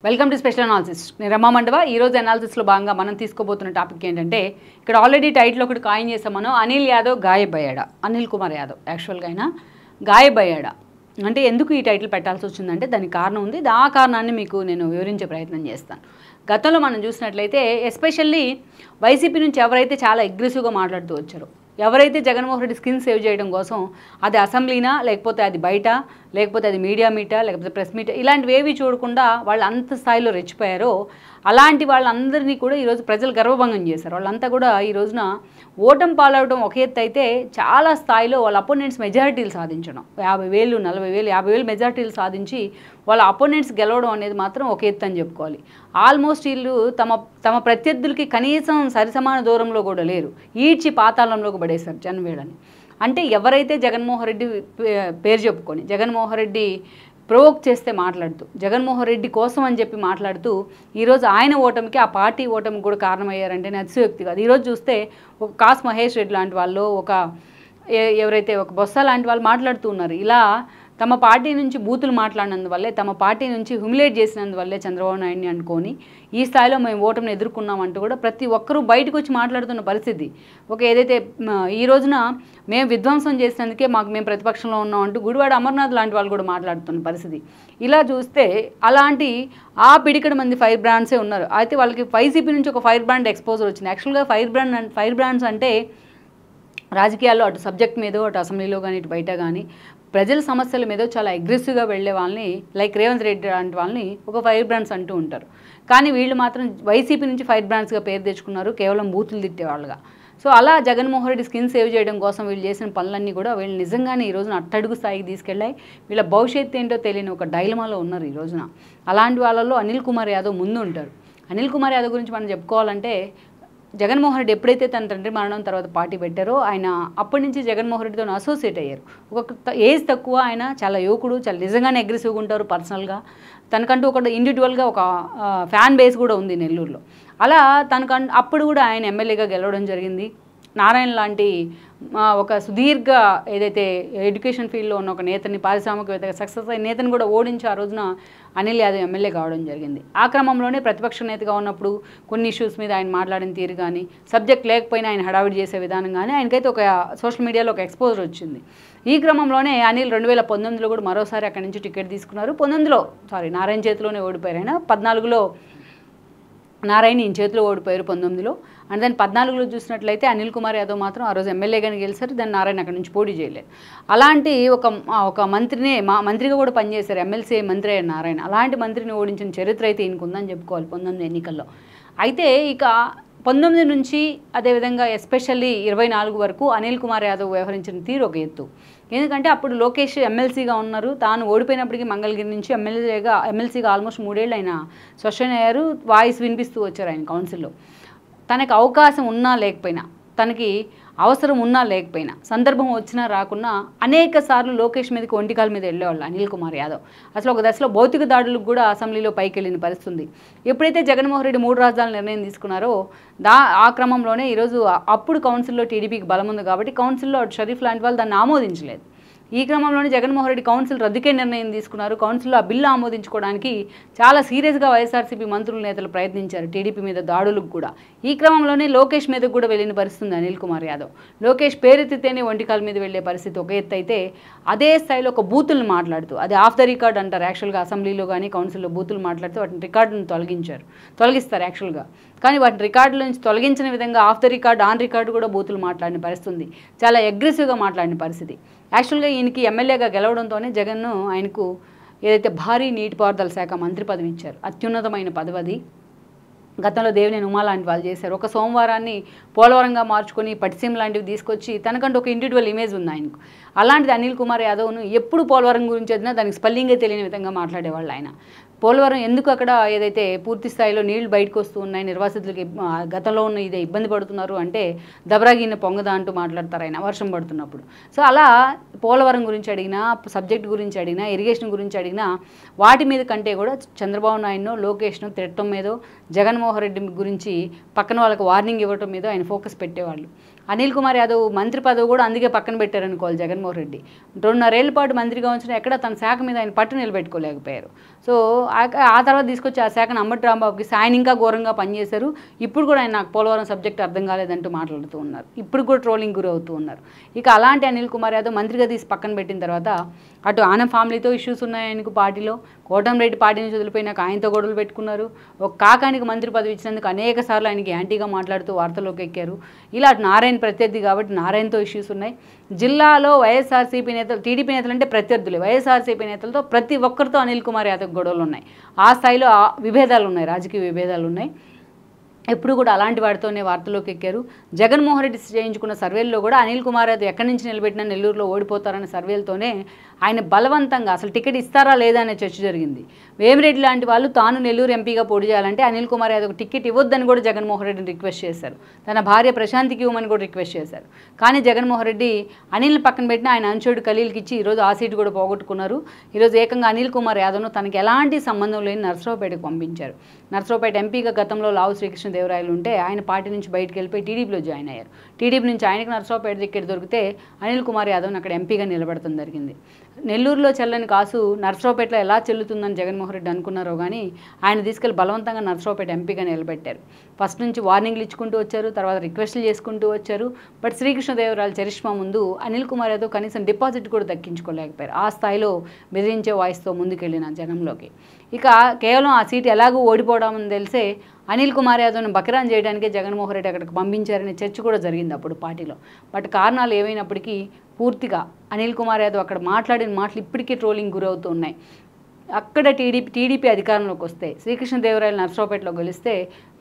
Welcome to special analysis. నేను రమా మండవ. ఈరోజు అనాలిసిస్లో భాగంగా మనం తీసుకోబోతున్న టాపిక్ ఏంటంటే, ఇక్కడ ఆల్రెడీ టైటిల్ ఒకటి కాయిన్ చేసాం మనం. అనిల్ యాదవ్ గాయబయ్యాడా, అనిల్ కుమార్ యాదవ్ యాక్చువల్గా అయినా గాయబయ్యాడా అంటే ఎందుకు ఈ టైటిల్ పెట్టాల్సి వచ్చిందంటే దానికి కారణం ఉంది. ఆ కారణాన్ని మీకు నేను వివరించే ప్రయత్నం చేస్తాను. గతంలో మనం చూసినట్లయితే ఎస్పెషల్లీ వైసీపీ నుంచి ఎవరైతే చాలా అగ్రెసివ్గా మాట్లాడుతూ వచ్చారో, ఎవరైతే జగన్మోహన్ రెడ్డి స్కిన్ సేవ్ చేయడం కోసం అది అసెంబ్లీనా, లేకపోతే అది బయట, లేకపోతే అది మీడియా మీటా, లేకపోతే ప్రెస్ మీట్, ఇలాంటివి ఏవి చూడకుండా వాళ్ళు అంత స్థాయిలో రెచ్చిపోయారో అలాంటి వాళ్ళందరినీ కూడా ఈరోజు ప్రజలు గర్వభంగం చేశారు. వాళ్ళంతా కూడా ఈ రోజున ఓటమి పాలవడం ఒక ఎత్తు అయితే, చాలా స్థాయిలో వాళ్ళ అపోనెంట్స్ మెజారిటీలు సాధించడం, 50,000, 40,000, 50,000 మెజారిటీలు సాధించి వాళ్ళ అపోనెంట్స్ గెలవడం అనేది మాత్రం ఒక ఎత్తు అని చెప్పుకోవాలి. ఆల్మోస్ట్ వీళ్ళు తమ ప్రత్యర్థులకి కనీసం సరిసమాన దూరంలో కూడా లేరు, ఈడ్చి పాతాళంలోకి పడేశారు జనవేళని. అంటే ఎవరైతే జగన్మోహన్ రెడ్డి పేరు చెప్పుకొని జగన్మోహన్ రెడ్డి ప్రొవోక్ చేస్తే మాట్లాడుతూ, జగన్మోహన్ రెడ్డి కోసం అని చెప్పి మాట్లాడుతూ ఈరోజు ఆయన ఓటమికి, ఆ పార్టీ ఓటమికి కూడా కారణమయ్యారంటే అతిశయోక్తి కాదు. ఈరోజు చూస్తే ఒక కాస్ మహేష్ రెడ్డి లాంటి వాళ్ళు, ఎవరైతే ఒక బొత్స లాంటి వాళ్ళు మాట్లాడుతూ ఉన్నారు. ఇలా తమ పార్టీ నుంచి బూతులు మాట్లాడినందువల్లే, తమ పార్టీ నుంచి హ్యూమిలేట్ చేసినందువల్లే చంద్రబాబు నాయుడిని అనుకొని ఈ స్థాయిలో మేము ఓటమిని ఎదుర్కొన్నామంటూ కూడా ప్రతి ఒక్కరూ బయటకు వచ్చి మాట్లాడుతున్న పరిస్థితి. ఏదైతే ఈ రోజున మేము విధ్వంసం చేసినందుకే మేము ప్రతిపక్షంలో ఉన్నాం అంటూ గుడివాడ అమర్నాథ్ లాంటి వాళ్ళు కూడా మాట్లాడుతున్న పరిస్థితి. ఇలా చూస్తే అలాంటి ఆ పిడికడ మంది ఫైర్ బ్రాండ్సే ఉన్నారు. అయితే వాళ్ళకి వైసీపీ నుంచి ఒక ఫైర్ బ్రాండ్ ఎక్స్పోజర్ వచ్చింది. యాక్చువల్గా ఫైర్ బ్రాండ్స్ అంటే రాజకీయాల్లో అటు సబ్జెక్ట్ మీద, అటు అసెంబ్లీలో కానీ, ఇటు బయట కానీ ప్రజల సమస్యల మీద చాలా అగ్రెసివ్గా వెళ్ళే వాళ్ళని, లైక్ రేవంత్ రెడ్డి లాంటి వాళ్ళని ఒక ఫైర్ బ్రాండ్స్ అంటూ ఉంటారు. కానీ వీళ్ళు మాత్రం వైసీపీ నుంచి ఫైర్ బ్రాండ్స్గా పేరు తెచ్చుకున్నారు, కేవలం బూతులు తిట్టేవాళ్ళుగా. సో అలా జగన్మోహన్ రెడ్డి స్కిన్ సేవ్ చేయడం కోసం వీళ్ళు చేసిన పనులన్నీ కూడా వీళ్ళు నిజంగానే ఈ రోజున అట్టడుగు స్థాయికి తీసుకెళ్ళాయి. వీళ్ళ భవిష్యత్తు ఏంటో తెలియని ఒక డైలమాలో ఉన్నారు ఈ రోజున. అలాంటి వాళ్ళలో అనిల్ కుమార్ యాదవ్ ముందు ఉంటారు. అనిల్ కుమార్ యాదవ్ గురించి మనం చెప్పుకోవాలంటే, జగన్మోహన్ రెడ్డి ఎప్పుడైతే తన తండ్రి మరణం తర్వాత పార్టీ పెట్టారో ఆయన అప్పటి నుంచి జగన్మోహన్ రెడ్డితో అసోసియేట్ అయ్యారు. ఒక ఏజ్ తక్కువ, ఆయన చాలా యువకుడు, చాలా నిజంగానే అగ్రెసివ్గా ఉంటారు పర్సనల్గా. తనకంటూ ఒక ఇండివిజువల్గా ఒక ఫ్యాన్ బేస్ కూడా ఉంది నెల్లూరులో. అలా అప్పుడు కూడా ఆయన ఎమ్మెల్యేగా గెలవడం జరిగింది. నారాయణ లాంటి ఒక సుదీర్ఘ ఏదైతే ఎడ్యుకేషన్ ఫీల్డ్లో ఉన్న ఒక నేతని, పారిశ్రామికవేత్తగా సక్సెస్ అయిన నేతని కూడా ఓడించి ఆ రోజున అనిల్ యాదవ్ ఎమ్మెల్యే కావడం జరిగింది. ఆ క్రమంలోనే ప్రతిపక్ష నేతగా ఉన్నప్పుడు కొన్ని ఇష్యూస్ మీద ఆయన మాట్లాడిన తీరు కానీ, సబ్జెక్ట్ లేకపోయినా ఆయన హడావిడి చేసే విధానం కానీ, ఆయనకైతే ఒక సోషల్ మీడియాలో ఒక ఎక్స్పోజర్ వచ్చింది. ఈ క్రమంలోనే అనిల్ 2019లో కూడా మరోసారి అక్కడి నుంచి టికెట్ తీసుకున్నారు. నారాయణ చేతిలోనే ఓడిపోయారు. ఆయన 14లో నారాయణ ఈయన చేతిలో ఓడిపోయారు, 19లో. అండ్ దాన్ని 14లో చూసినట్లయితే అనిల్ కుమార్ యాదవ్ మాత్రం ఆ రోజు ఎమ్మెల్యేగానే గెలిచారు. దాన్ని నారాయణ అక్కడి నుంచి పోటీ చేయలేదు. అలాంటి ఒక మంత్రిగా కూడా పనిచేశారు, ఎమ్మెల్సీ మంత్రి అయ్యారు నారాయణ. అలాంటి మంత్రిని ఓడించిన చరిత్ర అయితే ఈయనకు ఉందని చెప్పుకోవాలి 19 ఎన్నికల్లో. అయితే ఇక 19 నుంచి అదేవిధంగా ఎస్పెషల్లీ 24 వరకు అనిల్ కుమార్ యాదవ్ వ్యవహరించిన తీరు ఒక ఎత్తు. ఎందుకంటే అప్పుడు లోకేష్ ఎమ్మెల్సీగా ఉన్నారు. తాను ఓడిపోయినప్పటికీ మంగళగిరి నుంచి ఎమ్మెల్సీగా ఆల్మోస్ట్ 3 ఏళ్ళు ఆయన సస్టైన్ అయ్యారు. వాయిస్ వినిపిస్తూ వచ్చారు ఆయన కౌన్సిల్లో. తనకు అవకాశం ఉన్నా లేకపోయినా, తనకి అవసరం ఉన్నా లేకపోయినా, సందర్భం వచ్చినా రాకున్నా అనేక సార్లు లోకేష్ మీదకి ఒంటికాల మీద వెళ్ళేవాళ్ళు అనిల్ కుమార్ యాదవ్. అసలు ఒక దశలో భౌతిక దాడులకు కూడా అసెంబ్లీలో పైకి వెళ్ళిన పరిస్థితి ఉంది. ఎప్పుడైతే జగన్మోహన్ రెడ్డి 3 రాజధానుల నిర్ణయం తీసుకున్నారో ఆ క్రమంలోనే ఈరోజు అప్పుడు కౌన్సిల్లో టీడీపీకి బలం ఉంది కాబట్టి కౌన్సిల్లో షరీఫ్ లాంటి వాళ్ళు దాన్ని ఆమోదించలేదు. ఈ క్రమంలోనే జగన్మోహన్ రెడ్డి కౌన్సిల్ రద్దుకే నిర్ణయం తీసుకున్నారు. కౌన్సిల్లో ఆ బిల్లు ఆమోదించుకోవడానికి చాలా సీరియస్గా వైఎస్ఆర్సీపీ మంత్రులు, నేతలు ప్రయత్నించారు, టీడీపీ మీద దాడులకు కూడా. ఈ క్రమంలోనే లోకేష్ మీదకు కూడా వెళ్ళిన పరిస్థితి అనిల్ కుమార్ యాదవ్. లోకేష్ పేరెత్తితేనే ఒంటికాల మీద వెళ్ళే పరిస్థితి ఒక ఎత్తు అయితే, అదే స్థాయిలో ఒక బూతులను మాట్లాడుతూ, అది ఆఫ్ ద రికార్డ్ అంటారు యాక్చువల్గా, అసెంబ్లీలో కానీ కౌన్సిల్లో బూతులు మాట్లాడుతూ వాటిని రికార్డును తొలగిస్తారు యాక్చువల్గా. కానీ వాటిని రికార్డుల నుంచి తొలగించిన విధంగా of the record, on record కూడా బూతులు మాట్లాడిన పరిస్థితి ఉంది. చాలా అగ్రెసివ్గా మాట్లాడిన పరిస్థితి. యాక్చువల్గా ఈయనకి ఎమ్మెల్యేగా గెలవడంతోనే జగన్ను ఆయనకు ఏదైతే భారీ నీటిపారుదల శాఖ మంత్రి పదవి ఇచ్చారు, అత్యున్నతమైన పదవి అది. గతంలో దేవినేని ఉమా లాంటి వాళ్ళు చేశారు. ఒక సోమవారాన్ని పోలవరంగా మార్చుకొని పట్టిసీమ లాంటివి తీసుకొచ్చి తనకంటూ ఒక ఇండివిజువల్ ఇమేజ్ ఉంది ఆయనకు. అలాంటిది అనిల్ కుమార్ యాదవ్ను ఎప్పుడు పోలవరం గురించి వచ్చినా దానికి స్పెల్లింగే తెలియని విధంగా మాట్లాడేవాళ్ళు ఆయన. పోలవరం ఎందుకు అక్కడ ఏదైతే పూర్తి స్థాయిలో నీళ్లు బయటకు వస్తూ ఉన్నాయి, నిర్వాసితులకి గతంలో ఉన్న ఇదే ఇబ్బంది పడుతున్నారు అంటే దబరాగిన్న పొంగదా అంటూ మాట్లాడతారు ఆయన వర్షం పడుతున్నప్పుడు. సో అలా పోలవరం గురించి అడిగినా, సబ్జెక్ట్ గురించి అడిగినా, ఇరిగేషన్ గురించి అడిగినా వాటి మీద కంటే కూడా చంద్రబాబు నాయుడునో, లోకేష్ను తిట్టడం మీదో, జగన్మోహన్ రెడ్డి గురించి పక్కన వాళ్ళకి వార్నింగ్ ఇవ్వటం మీదో ఆయన ఫోకస్ పెట్టేవాళ్ళు. అనిల్ కుమార్ యాదవ్ మంత్రి పదవి కూడా అందుకే పక్కన పెట్టారనుకోవాలి జగన్మోహన్ రెడ్డి. 2.5 ఏళ్ల పాటు మంత్రిగా ఉంచిన ఎక్కడ తన శాఖ మీద ఆయన పట్టు నిలబెట్టుకోలేకపోయారు. సో ఆ తర్వాత తీసుకొచ్చి ఆ శాఖను అంబటి రాంబాబుకి ఆయన ఇంకా ఘోరంగా పనిచేశారు. ఇప్పుడు కూడా ఆయన నాకు పోలవరం సబ్జెక్ట్ అర్థం కాలేదంటూ మాట్లాడుతూ ఉన్నారు. ఇప్పుడు కూడా ట్రోలింగ్ గురి అవుతూ ఉన్నారు. ఇక అలాంటి అనిల్ కుమార్ యాదవ్ మంత్రిగా తీసి పక్కన పెట్టిన తర్వాత అటు ఆనం ఫ్యామిలీతో ఇష్యూస్ ఉన్నాయి ఆయనకు పార్టీలో, కోటంరెడ్డి పార్టీ నుంచి వదిలిపోయినాక ఆయనతో గొడవలు పెట్టుకున్నారు. ఒక కాకానికి మంత్రి పదవి ఇచ్చినందుకు అనేక సార్లు ఆయనకి యాంటీగా మాట్లాడుతూ వార్తల్లోకి ఎక్కారు. ఇలా నారాయణ ప్రత్యర్థి కాబట్టి నారాయణతో ఇష్యూస్ ఉన్నాయి. జిల్లాలో వైఎస్ఆర్సీపీ నేతలు, టీడీపీ నేతలు అంటే ప్రత్యర్థులే, వైఎస్ఆర్సీపీ నేతలతో ప్రతి ఒక్కరితో అనిల్ కుమార్ యాదవ్ గొడవలు ఉన్నాయి. ఆ స్థాయిలో విభేదాలు ఉన్నాయి, రాజకీయ విభేదాలు ఉన్నాయి. ఎప్పుడు కూడా అలాంటి వాటితోనే వార్తల్లోకి ఎక్కారు. జగన్మోహన్ రెడ్డి చేయించుకున్న సర్వేల్లో కూడా అనిల్ కుమార్ యాదవ్ ఎక్కడి నుంచి నిలబెట్టినా నెల్లూరులో ఓడిపోతారనే సర్వేలతోనే ఆయన బలవంతంగా అసలు టికెట్ ఇస్తారా లేదా అనే చర్చ జరిగింది. వేమిరెడ్డి లాంటి వాళ్ళు తాను నెల్లూరు ఎంపీగా పోటీ చేయాలంటే అనిల్ కుమార్ యాదవ్ టికెట్ ఇవ్వొద్దని కూడా జగన్మోహన్ రెడ్డిని రిక్వెస్ట్ చేశారు. తన భార్య ప్రశాంతికి ఇవ్వమని కూడా రిక్వెస్ట్ చేశారు. కానీ జగన్మోహన్ రెడ్డి అనిల్ని పక్కన పెట్టిన ఆయన అంచుడు ఖలీల్కి ఇచ్చి ఈరోజు ఆ సీటు కూడా పోగొట్టుకున్నారు. ఈరోజు ఏకంగా అనిల్ కుమార్ యాదవ్ను తనకి ఎలాంటి సంబంధం లేని నర్సరావుపేటకు పంపించారు. నర్సరావుపేట ఎంపీగా గతంలో లావు శ్రీకృష్ణదేవరాయలు ఉంటే ఆయన పార్టీ నుంచి బయటకు వెళ్ళిపోయి టీడీపీలో జాయిన్ అయ్యారు. టీడీపీ నుంచి ఆయనకు నర్సరావుపేట టికెట్ దొరికితే అనిల్ కుమార్ యాదవ్ని అక్కడ ఎంపీగా నిలబెడతాం జరిగింది. నెల్లూరులో చెల్లని కాసు నర్సరావుపేటలో ఎలా చెల్లుతుందని జగన్మోహన్ రెడ్డి అనుకున్నారో కానీ ఆయన తీసుకెళ్లి బలవంతంగా నర్సరావుపేట ఎంపీగా నిలబెట్టారు. ఫస్ట్ నుంచి వార్నింగ్లు ఇచ్చుకుంటూ వచ్చారు, తర్వాత రిక్వెస్ట్లు చేసుకుంటూ వచ్చారు. బట్ శ్రీకృష్ణదేవరాయల చరిష్మా ముందు అనిల్ కుమార్ యాదవ్ కనీసం డిపాజిట్ కూడా దక్కించుకోలేకపోయారు. ఆ స్థాయిలో బెదిరించే వాయిస్తో ముందుకెళ్ళిన జనంలోకి. ఇక కేవలం ఆ సీటు ఎలాగూ ఓడిపోవడం అని తెలిసే అనిల్ కుమార్ యాదవ్ను బకిరాన్ చేయడానికే జగన్మోహన్ రెడ్డి అక్కడికి పంపించారనే చర్చ కూడా జరిగింది అప్పుడు పార్టీలో. బట్ కారణాలు ఏమైనప్పటికీ పూర్తిగా అనిల్ కుమార్ యాదవ్ అక్కడ మాట్లాడిన మాటలు ఇప్పటికీ ట్రోలింగ్ గురవుతూ ఉన్నాయి. అక్కడ టీడీపీ అధికారంలోకి వస్తే శ్రీకృష్ణదేవరాయలు నర్సరావుపేటలో గెలిస్తే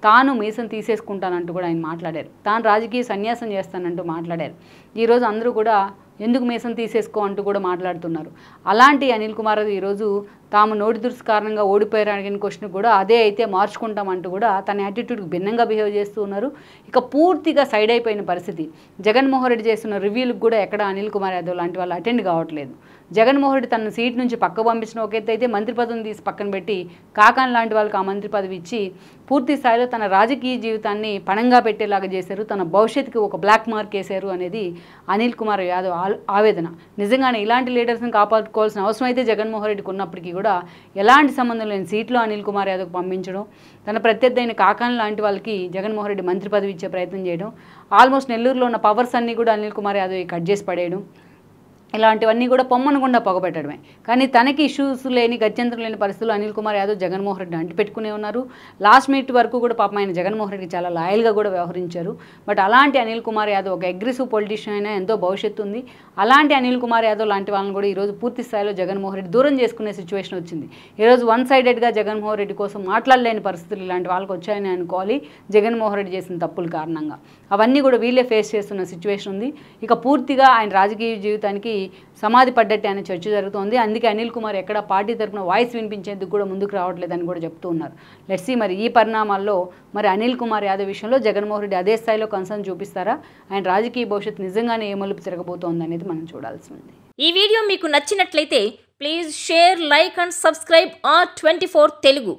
తాను మీసం తీసేసుకుంటానంటూ కూడా ఆయన మాట్లాడారు. తాను రాజకీయ సన్యాసం చేస్తానంటూ మాట్లాడారు. ఈరోజు అందరూ కూడా ఎందుకు మీసం తీసేసుకో అంటూ కూడా మాట్లాడుతున్నారు. అలాంటి అనిల్ కుమార్ ఈరోజు తాము నోటి దురుసు కారణంగా ఓడిపోయారు అడిగిన క్వశ్చన్ కూడా అదే అయితే మార్చుకుంటామంటూ కూడా తన యాటిట్యూడ్కి భిన్నంగా బిహేవ్ చేస్తూ ఉన్నారు. ఇక పూర్తిగా సైడ్ అయిపోయిన పరిస్థితి. జగన్మోహన్ రెడ్డి చేస్తున్న రివ్యూలకు కూడా ఎక్కడ అనిల్ కుమార్ యాదవ్ లాంటి వాళ్ళు అటెండ్ కావట్లేదు. జగన్మోహన్ రెడ్డి తన సీట్ నుంచి పక్క పంపించిన ఒక ఎత్తు అయితే మంత్రి పదవిని తీసి పక్కన పెట్టి కాకాన్ లాంటి వాళ్ళకి ఆ మంత్రి పదవి ఇచ్చి పూర్తి స్థాయిలో తన రాజకీయ జీవితాన్ని పణంగా పెట్టేలాగా చేశారు. తన భవిష్యత్తుకి ఒక బ్లాక్ మార్క్ వేశారు అనేది అనిల్ కుమార్ యాదవ్ ఆవేదన. నిజంగానే ఇలాంటి లీడర్స్ని కాపాడుకోవాల్సిన అవసరం అయితే జగన్మోహన్ రెడ్డికి ఉన్నప్పటికీ కూడా ఎలాంటి సంబంధం లేని సీట్లో అనిల్ కుమార్ యాదవ్ పంపించడం, తన ప్రత్యర్థి అయిన కాకాన్ లాంటి వాళ్ళకి జగన్మోహన్ రెడ్డి మంత్రి పదవి ఇచ్చే ప్రయత్నం చేయడం, ఆల్మోస్ట్ నెల్లూరులో ఉన్న పవర్స్ అన్నీ కూడా అనిల్ కుమార్ యాదవ్ కట్ చేసి పడేయడం, ఇలాంటివన్నీ కూడా పొమ్మనకుండా పొగబెట్టడమే. కానీ తనకి ఇష్యూస్ లేని గత్యంతరం లేని పరిస్థితుల్లో అనిల్ కుమార్ యాదవ్ జగన్మోహన్ రెడ్డి అంటిపెట్టుకునే ఉన్నారు. లాస్ట్ మినిట్ వరకు కూడా పాపం ఆయన జగన్మోహన్ రెడ్డికి చాలా లాయల్గా కూడా వ్యవహరించారు. బట్ అలాంటి అనిల్ కుమార్ యాదవ్ ఒక అగ్రెసివ్ పొలిటీషియన్ అయినా ఎంతో భవిష్యత్తు ఉంది. అలాంటి అనిల్ కుమార్ యాదవ్ లాంటి వాళ్ళని కూడా ఈరోజు పూర్తి స్థాయిలో జగన్మోహన్ రెడ్డి దూరం చేసుకునే సిచ్యువేషన్ వచ్చింది. ఈరోజు వన్ సైడెడ్గా జగన్మోహన్ రెడ్డి కోసం మాట్లాడలేని పరిస్థితులు ఇలాంటి వాళ్ళకి వచ్చాయని అనుకోవాలి. జగన్మోహన్ రెడ్డి చేసిన తప్పుల కారణంగా అవన్నీ కూడా వీళ్ళే ఫేస్ చేస్తున్న సిచ్యువేషన్ ఉంది. ఇక పూర్తిగా ఆయన రాజకీయ జీవితానికి సమాధి పడ్డట్టే అనే చర్చ జరుగుతోంది. అందుకే అనిల్ కుమార్ ఎక్కడ పార్టీ తరఫున వాయిస్ వినిపించేందుకు కూడా ముందుకు రావట్లేదని కూడా చెప్తూ ఉన్నారు. లెట్స్ సీ మరి ఈ పరిణామాల్లో మరి అనిల్ కుమార్ యాదవ్ విషయంలో జగన్మోహన్ రెడ్డి అదే స్థాయిలో కన్సర్న్ చూపిస్తారా, ఆయన రాజకీయ భవిష్యత్తు నిజంగానే ఏ మలుపు తిరగబోతోంది అనేది మనం చూడాల్సి ఉంది. ఈ వీడియో మీకు నచ్చినట్లయితే please share, like and subscribe R24 Telugu.